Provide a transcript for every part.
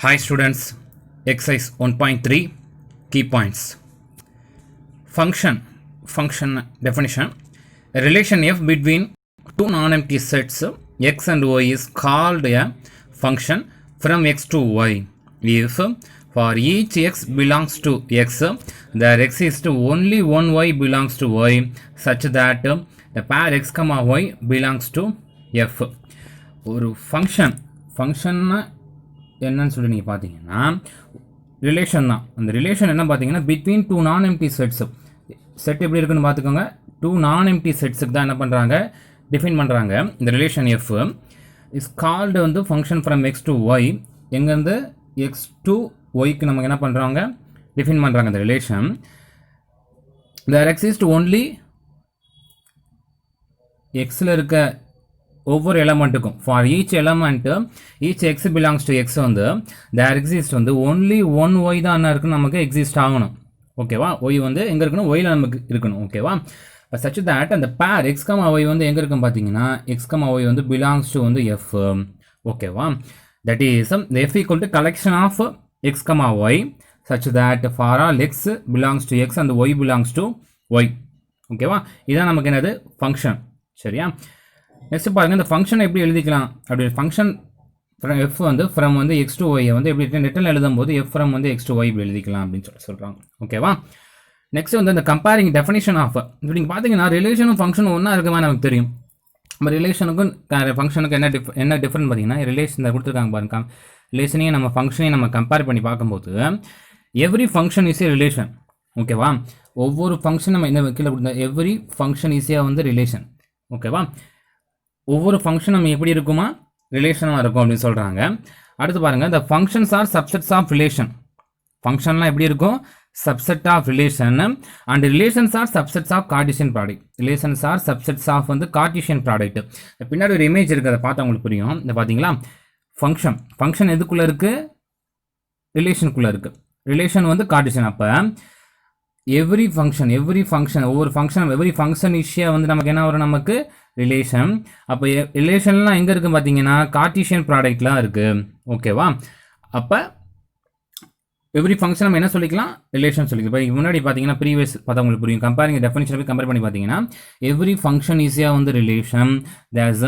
Hi students, exercise 1.3 key points. Function definition. A relation f between two non-empty sets x and y is called a function from x to y if for each x belongs to x there exists only one y belongs to y such that the pair x comma y belongs to f. ஒரு ஃபங்க்ஷன்னா என்னன்னு சொல்லி நீங்கள் பார்த்தீங்கன்னா relation தான். அந்த relation என்ன பார்த்தீங்கன்னா பிட்வீன் டூ நான் எம்டி செட்ஸ். செட் எப்படி இருக்குன்னு பார்த்துக்கோங்க. டூ நான் எம்டி செட்ஸுக்கு தான் என்ன பண்ணுறாங்க, டிஃபைன் பண்ணுறாங்க. இந்த ரிலேஷன் எஃப் இஸ் கால்டு வந்து function from X to Y. எங்கேருந்து எக்ஸ் டு ஒய்க்கு நமக்கு என்ன பண்ணுறாங்க, டிஃபைன் பண்ணுறாங்க. இந்த ரிலேஷன் தேர் எக்ஸிஸ்ட் ஓன்லி எக்ஸில் இருக்க ஒவ்வொரு எலமெண்ட்டுக்கும் for each element each x belongs to x வந்து தேர் எக்ஸிஸ்ட் வந்து ஒன்லி ஒன் ஒய் தான் என்ன இருக்குன்னு நமக்கு எக்ஸிஸ்ட் ஆகணும். ஓகேவா? ஒய் வந்து எங்கே இருக்கணும், ஒயில் நமக்கு இருக்கணும். ஓகேவா? இப்போ சச் தேட் அந்த பேர் எக்ஸ் கமா ஒய் வந்து எங்கே இருக்குன்னு பார்த்தீங்கன்னா எக்ஸ் கமா ஒய் வந்து பிலாங்ஸ் டு வந்து எஃப். ஓகேவா? That is F equal to collection of X comma Y such that for all X belongs to X and Y belongs to Y. ஓகேவா? இதான் நமக்கு என்னது ஃபங்க்ஷன். சரியா? நெக்ஸ்ட் பாருங்கள், இந்த ஃபங்க்ஷனை எப்படி எழுதிக்கலாம் அப்படி ஃபங்க்ஷன் எஃப் வந்து ஃப்ரம் வந்து எக்ஸ் டு ஒய்யை வந்து எப்படி நெட்டில் எழுதும் போது எஃப் ஃப்ரம் வந்து எக்ஸ் டு ஒய் இப்படி எழுதிக்கலாம் அப்படின்னு சொல்கிறாங்க. ஓகேவா? நெக்ஸ்ட் வந்து இந்த கம்பேரிங் டெஃபினேஷன் ஆஃப். இப்போ நீங்கள் பார்த்தீங்கன்னா ரிலேஷனும் ஃபங்க்ஷனும் ஒன்றா இருக்குமா நமக்கு தெரியும். நம்ம ரிலேஷனுக்கும் ஃபங்க்ஷனுக்கு என்ன டிஃப்ரெண்ட் பார்த்தீங்கன்னா ரிலேஷன் கொடுத்துருக்காங்க பாருங்க. ரிலேஷனையும் நம்ம ஃபங்க்ஷனையும் நம்ம கம்பேர் பண்ணி பார்க்கும்போது every function is a relation. ஓகேவா? ஒவ்வொரு ஃபங்க்ஷன் நம்ம என்ன கீழே கொடுத்தா எவ்ரி ஃபங்க்ஷன் ஈஸியாக வந்து ரிலேஷன். ஓகேவா? ஒவ்வொரு ஃபங்க்ஷன் நம்ம எப்படி இருக்குமா, ரிலேஷனாக இருக்கும் அப்படின்னு சொல்கிறாங்க. அடுத்து பாருங்கள், இந்த functions are subsets of relation. ஃபங்க்ஷன்லாம் எப்படி இருக்கும், subset of relation. And relations are subsets of cartesian product. Relations are subsets of வந்து கார்டீசியன் ப்ராடக்ட். பின்னாடி ஒரு இமேஜ் இருக்குது, அதை பார்த்தா உங்களுக்கு புரியும். இந்த பார்த்தீங்களா, ஃபங்க்ஷன் எதுக்குள்ளே இருக்குது, ரிலேஷனுக்குள்ளே இருக்குது. ரிலேஷன் வந்து கார்டீசியன். அப்போ எவ்ரி ஃபங்க்ஷன் ஒவ்வொரு ஃபங்க்ஷன் எவ்ரி ஃபங்க்ஷன் ஈஸியாக வந்து நமக்கு என்ன வரும், நமக்கு ரிலேஷன். அப்போ ரிலேஷன்லாம் எங்கே இருக்குது பார்த்தீங்கன்னா கார்டீசியன் ப்ராடக்ட்லாம் இருக்குது. ஓகேவா? அப்போ எவ்ரி ஃபங்க்ஷன் நம்ம என்ன சொல்லிக்கலாம், ரிலேஷன் சொல்லிக்கலாம். இப்போ முன்னாடி பார்த்தீங்கன்னா ப்ரீவியஸ் பார்த்தா உங்களுக்கு புரியும். கம்பேரிங் டெஃபினிஷன் போய் கம்பேர் பண்ணி பார்த்தீங்கன்னா எவ்ரி ஃபங்க்ஷன் ஈஸியாக வந்து relation. There's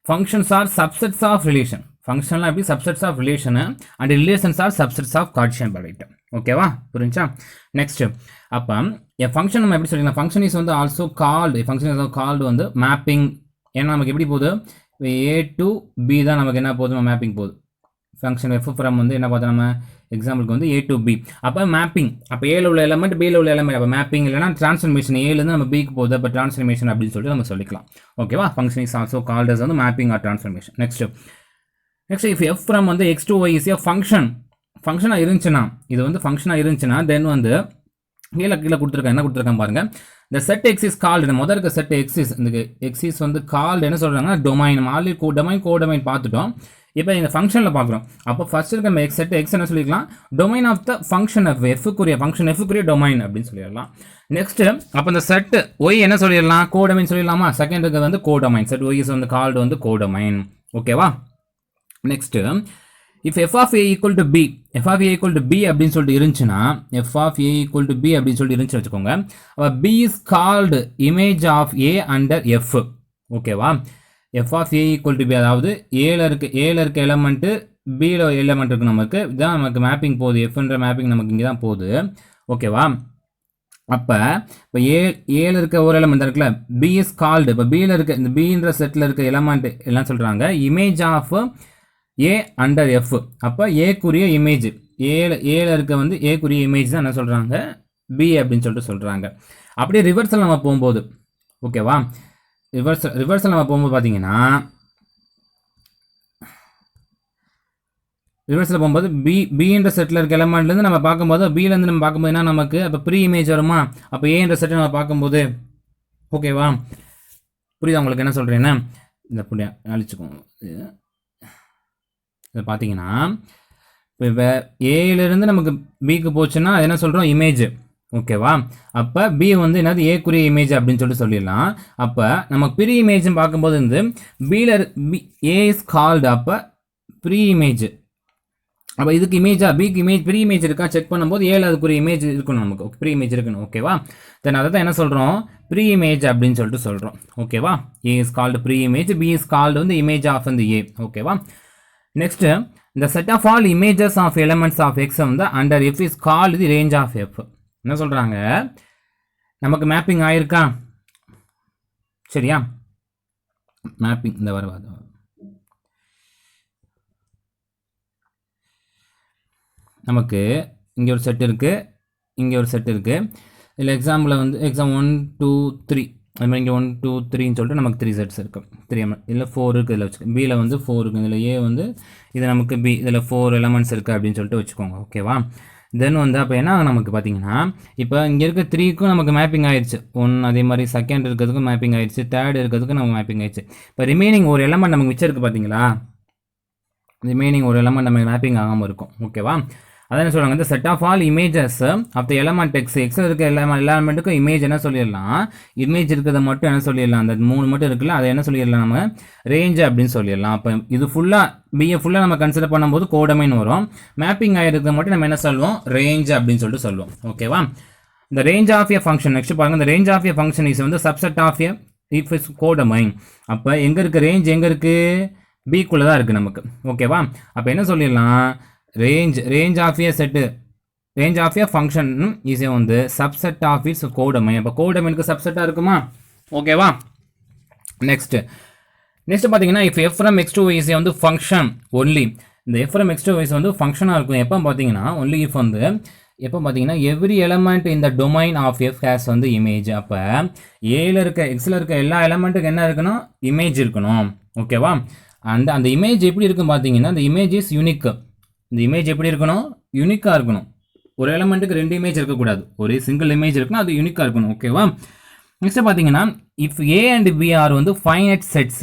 functions are subsets of relation. ஃபங்க்ஷன்லாம் எப்படி சப்செட்ஸ் ஆஃப் ரிலேஷனு and relations are subsets of cartesian product. ஓகேவா? புரிஞ்சா? நெக்ஸ்ட் அப்போ என் ஃபங்க்ஷன் நம்ம எப்படி சொல்லிக்கலாம், ஃபங்க்ஷன் இஸ் வந்து also called, function is called வந்து மேப்பிங். ஏன்னா நமக்கு எப்படி போகுது, ஏ டு பி தான் நமக்கு என்ன போகுது, மேப்பிங் போகுது. ஃபங்க்ஷன் எஃப் ஃப்ரம் வந்து என்ன பார்த்தோம் நம்ம எக்ஸாம்பிளுக்கு வந்து ஏ டு பி. அப்போ மேப்பிங், அப்போ ஏல உள்ள எலமெண்ட் பியில் உள்ள எலமெண்ட். அப்போ மேப்பிங் இல்லைனா ட்ரான்ஸ்ஃபர்மேஷன், ஏலேருந்து நம்ம பிக்கு போகுது. அப்போ ட்ரான்ஸ்ஃபர்மேஷன் அப்படின்னு சொல்லிட்டு நம்ம சொல்லிக்கலாம். ஓகேவா? Function is also called as வந்து mapping or transformation. Next if f from வந்து x to y is a ஃபங்க்ஷனாக இருந்துச்சுன்னா தென் வந்து கீழே கொடுத்துருக்கேன். என்ன கொடுத்துருக்கேன் பாருங்கள், இந்த செட் எக்ஸிஸ் கால்டு. முதல் இருக்க செட் எக்ஸிஸ், இந்த எக்ஸிஸ் வந்து கால்டு என்ன சொல்கிறாங்கன்னா டொமைன். ஆல்ரெடி கோடொமைன் பார்த்துட்டோம். இப்போ இந்த ஃபங்க்ஷனில் பார்க்குறோம். அப்போ ஃபர்ஸ்ட் இருக்க நம்ம செட் எக்ஸ் என்ன சொல்லிக்கலாம், டொமைன் ஆஃப் த ஃபங்க்ஷன் எஃப்க்குரிய டொமைன் அப்படின்னு சொல்லிடலாம். நெக்ஸ்ட் அப்போ இந்த செட் ஒய் என்ன சொல்லிடலாம், கோடொமைன் சொல்லிடலாமா. செகண்ட் இருக்கிறது வந்து கோடொமைன். செட் ஒய் இஸ் வந்து கால்டு வந்து கோடொமைன். ஓகேவா? Next if f of a equal to b அப்படின்னு சொல்லிட்டு இருந்துச்சுன்னா வச்சுக்கோங்க. அப்போ b is called image of a under f. ஓகேவா? f of a equal to b அதாவது ஏல இருக்க எலமெண்ட்டு பியில் எலமெண்ட் இருக்கு. நமக்கு இதுதான் நமக்கு மேப்பிங் போகுது. எஃப்ன்ற மேப்பிங் நமக்கு இங்கே தான் போகுது. ஓகேவா? அப்போ இப்போ ஏல இருக்க ஒரு எலமெண்ட் இருக்குல்ல, b is called. இப்போ பியில் இருக்க இந்த பின்ற செட்டில் இருக்க எலமெண்ட் எல்லாம் சொல்கிறாங்க image of A under F. அப்போ ஏக்குரிய இமேஜ், ஏல இருக்க வந்து ஏக்குரிய இமேஜ் தான் என்ன சொல்கிறாங்க, பி அப்படின்னு சொல்லிட்டு சொல்கிறாங்க. அப்படியே ரிவர்ஸில் நம்ம போகும்போது, ஓகேவா, ரிவர்ஸில் நம்ம போகும்போது பார்த்தீங்கன்னா ரிவர்ஸில் போகும்போது பின்ற செட்டில் இருக்க எலமெண்ட்லேருந்து நம்ம பார்க்கும்போது பிலேருந்து நம்ம பார்க்கும்போது என்ன நமக்கு அப்போ ப்ரீ இமேஜ் வருமா. அப்போ ஏன்ற செட்டை நம்ம பார்க்கும்போது, ஓகேவா, புரியுதா உங்களுக்கு என்ன சொல்கிறேன்னா, இந்த புரிய அழிச்சுக்கோங்க. இதை பார்த்தீங்கன்னா இப்போ ஏலேருந்து நமக்கு பிக்கு போச்சுன்னா அது என்ன சொல்கிறோம், இமேஜ். ஓகேவா? அப்போ பி வந்து என்னது ஏக்குரிய இமேஜ் அப்படின்னு சொல்லிட்டு சொல்லிடலாம். அப்போ நம்ம ப்ரீ இமேஜ்னு பார்க்கும்போது வந்து ஏ இஸ் கால்டு. அப்போ ப்ரீ இமேஜ் அப்போ இதுக்கு இமேஜா பிக்கு இமேஜ் ப்ரீ இமேஜ் இருக்கா செக் பண்ணும்போது ஏழு அதுக்குரிய இமேஜ் இருக்கணும், நமக்கு ப்ரீ இமேஜ் இருக்கணும். ஓகேவா? தென் அதை தான் என்ன சொல்கிறோம், ப்ரீ இமேஜ் அப்படின்னு சொல்லிட்டு சொல்கிறோம். ஓகேவா? A is called pre image, b is called வந்து இமேஜ் ஆஃப் இந்த ஏ. ஓகேவா? நெக்ஸ்ட்டு இந்த set of all images of elements of x வந்து under f is called the range of f. என்ன சொல்கிறாங்க, நமக்கு மேப்பிங் ஆயிருக்கா? சரியா? மேப்பிங் இந்த வருவாது, நமக்கு இங்கே ஒரு செட் இருக்குது, இங்கே ஒரு செட் இருக்குது. இதில் எக்ஸாம்பிள் வந்து எக்ஸாம் 1 2 3 அது மாதிரி இங்கே 1 2 3ன்னு சொல்லிட்டு நமக்கு 3 செட்ஸ் இருக்குது. 3 இதில் 4 இருக்குது, இதில் வச்சுக்கோங்க. பியில் வந்து 4 இருக்குது, இதில் ஏ வந்து இது நமக்கு பி, இதில் 4 எலமெண்ட்ஸ் இருக்குது அப்படின்னு சொல்லிட்டு வச்சுக்கோங்க. ஓகேவா? தென் வந்து அப்போ என்ன நமக்கு பார்த்தீங்கன்னா, இப்போ இங்கே இருக்க 3க்கும் நமக்கு மேப்பிங் ஆயிடுச்சு. 1 அதே மாதிரி செகண்ட் இருக்கிறதுக்கும் மேப்பிங் ஆயிடுச்சு, தேர்ட் இருக்கிறதுக்கும் நமக்கு மேப்பிங் ஆயிடுச்சு. இப்போ ரிமைனிங் ஒரு எலமெண்ட் நமக்கு மிச்சம் இருக்குது பார்த்தீங்களா, ரிமைனிங் ஒரு எலமெண்ட் நமக்கு மேப்பிங் ஆகாமல் இருக்கும். ஓகேவா? அதான் சொல்லுவாங்க, இந்த set of all images of the element X, எக்ஸில் இருக்க எலமெண்ட்டுக்கும் இமேஜ் என்ன சொல்லிடலாம், இமேஜ் இருக்கிறத மட்டும் என்ன சொல்லிடலாம், அந்த 3 மட்டும் இருக்குல்ல, அதை என்ன சொல்லிடலாம், நம்ம ரேஞ்ச் அப்படின்னு சொல்லிடலாம். அப்போ இது ஃபுல்லாக பிஏ ஃபுல்லாக நம்ம கன்சிடர் பண்ணும்போது கோடமைன்னு வரும். மேப்பிங் ஆகிருக்கிறத மட்டும் நம்ம என்ன சொல்லுவோம், ரேஞ்ச் அப்படின்னு சொல்லிட்டு சொல்லுவோம். ஓகேவா? இந்த range of a function next பாருங்கள், இந்த range of a function is வந்து subset of a f is codomain. அப்போ எங்கே இருக்குது ரேஞ்ச், எங்கே இருக்குது, பிக்குள்ளே தான் இருக்குது நமக்கு. ஓகேவா? அப்போ என்ன சொல்லிடலாம், range of a set, range of a function is வந்து subset of its codomain. அப்போ codomainக்கு subset இருக்குமா? ஓகேவா? நெக்ஸ்ட் பார்த்தீங்கன்னா if f from x to y is வந்து function only, இந்த f from x to y is வந்து ஃபங்க்ஷனாக இருக்கும் எப்போ பார்த்தீங்கன்னா, only if வந்து எப்போ பார்த்தீங்கன்னா every element in the domain of f has வந்து image. அப்போ ஏல இருக்க எக்ஸில் இருக்க எல்லா எலமெண்ட்டுக்கு என்ன இருக்கணும், இமேஜ் இருக்கணும். ஓகேவா? அந்த இமேஜ் எப்படி இருக்குன்னு பார்த்தீங்கன்னா, அந்த இமேஜ் இஸ் யூனிக். இந்த இமேஜ் எப்படி இருக்கணும், யூனிக்காக இருக்கணும். ஒரு எலமெண்ட்டுக்கு 2 இமேஜ் இருக்கக்கூடாது, ஒரே சிங்கிள் இமேஜ் இருக்கணும், அது யூனிக்காக இருக்கணும். ஓகேவா? நெக்ஸ்ட் பார்த்தீங்கன்னா if A and B are வந்து ஃபைனைட் செட்ஸ்,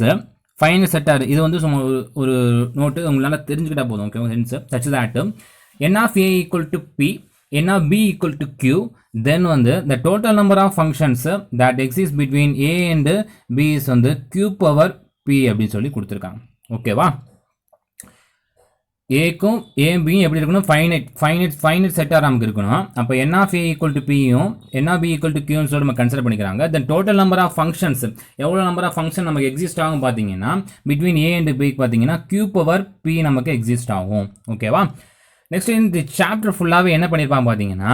ஃபைனைட் செட்டாக இது வந்து சும்மா ஒரு நோட்டு உங்களால் தெரிஞ்சுக்கிட்டா போதும். ஓகேவா? Hence such that n of a equal to p, n of b equal to q, then வந்து the total number of functions that exist between a and b is வந்து q power p அப்படின்னு சொல்லி கொடுத்துருக்காங்க. ஓகேவா? ஏக்கும் ஏபியும் எப்படி இருக்கணும், finite செட்டாக நமக்கு இருக்கணும். அப்போ N of A equal to பியும் N of B equal to கியூன்னு சொல்லி நம்ம கன்சிடர் பண்ணிக்கிறாங்க. Then total number of functions, எவ்வளோ நம்பர் ஆஃப் ஃபங்க்ஷன் நமக்கு எக்ஸிஸ்ட் ஆகும் பார்த்தீங்கன்னா, பிட்வீன் ஏ அண்ட் பிக்கு பார்த்தீங்கன்னா கியூ பவர் பி நமக்கு எக்ஸிஸ்ட் ஆகும். ஓகேவா? நெக்ஸ்ட் இந்த சாப்டர் ஃபுல்லாகவே என்ன பண்ணியிருப்பாங்க பார்த்தீங்கன்னா,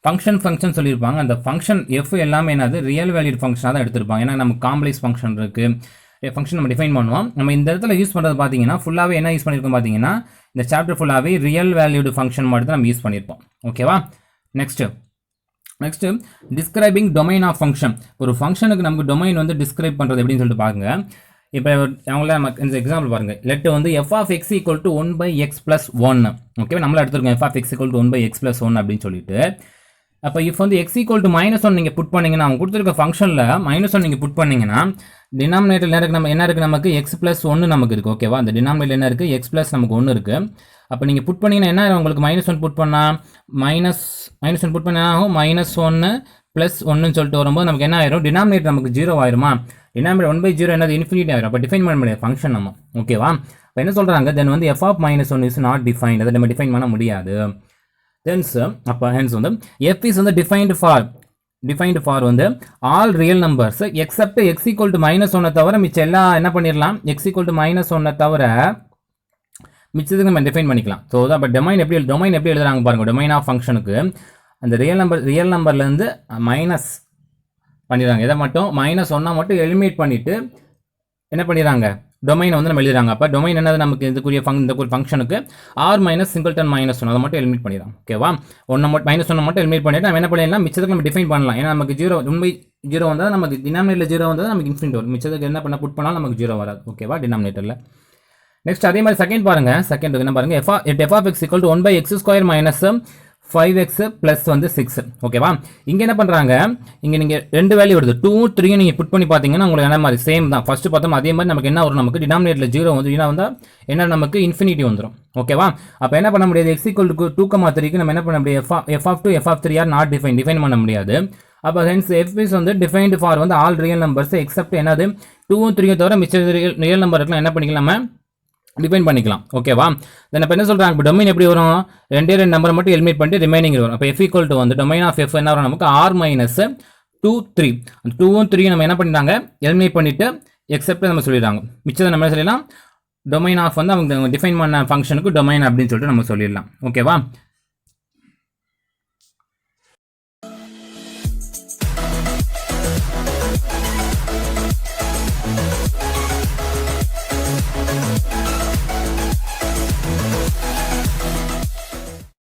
ஃபங்க்ஷன் சொல்லியிருப்பாங்க. அந்த ஃபங்க்ஷன் எஃப் எல்லாமே என்னது ரியல் வேல்யூட் ஃபங்க்ஷனாக தான் எடுத்திருப்பாங்க. ஏன்னா நமக்கு காம்ப்ளெக்ஸ் ஃபங்க்ஷன் இருக்குது, ஃபங்க்ஷன் நம்ம டிஃபைன் பண்ணுவோம். நம்ம இந்த இடத்துல யூஸ் பண்ணுறது பார்த்தீங்கன்னா ஃபுல்லாகவே என்ன யூஸ் பண்ணியிருக்கோம் பார்த்தீங்கன்னா, இந்த சாப்டர் ஃபுல்லாகவே ரியல் வேல்யூடு ஃபங்க்ஷன் மட்டும் தான் நம்ம யூஸ் பண்ணியிருப்போம். ஓகேவா? Next describing domain of function. ஒரு ஃபங்க்ஷனுக்கு நமக்கு டொமைன் வந்து டிஸ்கிரைப் பண்ணுறது எப்படின்னு சொல்லிட்டு பாருங்க. இப்போ அவங்கள நமக்கு இந்த எக்ஸாம்பிள் பாருங்கள். லெட் வந்து f of x equal to 1 by x plus 1. ஓகேவா? நம்மள எடுத்துருக்கோம் f of x equal to 1 by x plus 1 அப்படின்னு சொல்லிட்டு. அப்போ இப்போ வந்து x equal to -1 நீங்கள் புட் பண்ணிங்கன்னா, அவங்க கொடுத்துருக்க ஃபங்க்ஷனில் -1 நீங்கள் புட் பண்ணிங்கன்னா, டினாமினேட்டர் நம்ம என்ன இருக்குது, நமக்கு x plus 1 நமக்கு இருக்குது. ஓகேவா? அந்த டினாமினேட்டர் என்ன இருக்குது, x plus நமக்கு 1 இருக்குது. அப்போ நீங்கள் புட் பண்ணிங்கன்னா என்ன உங்களுக்கு -1 புட் பண்ணால் -1 புட் பண்ண ஆகும், -1 + 1ன்னு சொல்லிட்டு வரும்போது நமக்கு என்ன ஆயிரும், டினாமினேட்டர் நமக்கு 0 ஆயிருமா. டினாமினேட்டர் 1/0 என்னது இன்ஃபினிட்டி ஆயிரும். அப்போ டிஃபைன் பண்ண முடியாது ஃபங்க்ஷன் நம்ம. ஓகேவா? இப்போ என்ன சொல்கிறாங்க, தென் வந்து f of -1 is not defined, அதை நம்ம டிஃபைன் பண்ண முடியாது. அப்போ ஹென்ஸ் வந்து f is வந்து டிஃபைன்டு ஃபார் வந்து all real numbers accept x equal to -1 தவிர மிச்சம் எல்லாம் என்ன பண்ணிடலாம், x equal to -1 தவிர மிச்சத்துக்கு நம்ம டிஃபைன் பண்ணிக்கலாம். ஸோ அப்போ டொமைன் எப்படி எழுதுறாங்க பாருங்கள். டொமைன் ஆஃப் ஃபங்க்ஷனுக்கு அந்த ரியல் நம்பர்லேருந்து மைனஸ் பண்ணிடுறாங்க. எதை மட்டும் -1 மட்டும் எலிமினேட் பண்ணிவிட்டு என்ன பண்ணிடுறாங்க, டொமைனை வந்து நம்ம எழுதுறாங்க. அப்போ டொமைன் என்னது நமக்கு இந்த ஃபங்க்ஷனுக்கு r - சிங்கிள்டன் -1 அதை மட்டும் எலிமினேட் பண்ணிடலாம். ஓகேவா? -1 மட்டும் எலிமினேட் பண்ணிவிட்டு நம்ம என்ன பண்ணிடலாம், மிச்சத்துக்கு நம்ம டிஃபைன் பண்ணலாம். ஏன்னா நமக்கு 0 வந்தால் நமக்கு டினாமினேட்டர் 0 வந்தால் நமக்கு இன்ஃபினிட்டி வரும். மிச்சத்துக்கு என்ன பண்ண புட் பண்ணாலும் நமக்கு 0 வராது. ஓகேவா? டினாமினேட்டரில். நெக்ஸ்ட் அதே மாதிரி செகண்ட் பாருங்கள். என்ன பாருங்கள், f of x equal to 1 by x² - 5x + வந்து 6. ஓகேவா? இங்கே என்ன பண்ணுறாங்க, இங்கே நீங்கள் 2 வேல்யூ வருது, 2 3 நீங்கள் புட் பண்ணி பார்த்தீங்கன்னா உங்களுக்கு என்ன மாதிரி சேம் தான். ஃபஸ்ட்டு பார்த்தோம் அதே மாதிரி நமக்கு என்ன வரும், நமக்கு டினாமினேட்டரில் 0 வந்து வந்தால் என்ன நமக்கு இன்ஃபினிட்டி வந்துடும். ஓகேவா? அப்போ என்ன பண்ண முடியாது, x equal to 2,3க்கு நம்ம என்ன பண்ண முடியாது, f of 2 f of 3 or not define பண்ண முடியாது. அப்போ ஹென்ஸ் f is வந்து டிஃபைன்டு ஃபார் வந்து ஆல் ரியல் நம்பர்ஸ் எக்ஸப்ட் என்னது 2 3 தவிர மிச்ச ரியல் நம்பர் இருக்கலாம் என்ன பண்ணிக்கலாம், நம்ம டிஃபைன் பண்ணிக்கலாம். ஓகேவா? தென் இப்போ என்ன சொல்கிறாங்க, இப்போ டொமைன் எப்படி வரும், ரெண்டே நம்பரை மட்டும் எலிமினேட் பண்ணிட்டு ரிமைனிங் வரும். அப்போ எஃப் ஈக்குவல் டு வந்து டொமைன் ஆஃப் எஃப் என்ன வரும் நமக்கு ஆர் மைனஸ் 2 3. அந்த 2ம் 3 நம்ம என்ன பண்ணிட்டாங்க, எலிமினேட் பண்ணிட்டு எக்ஸப்ட் நம்ம சொல்லிடுறாங்க. மிச்சத்தை நம்ம என்ன சொல்லிடலாம், டொமைன் ஆஃப் வந்து அவங்க டிஃபைன் பண்ண ஃபங்க்ஷனுக்கு டொமைன் அப்படின்னு சொல்லிட்டு நம்ம சொல்லிடலாம். ஓகேவா?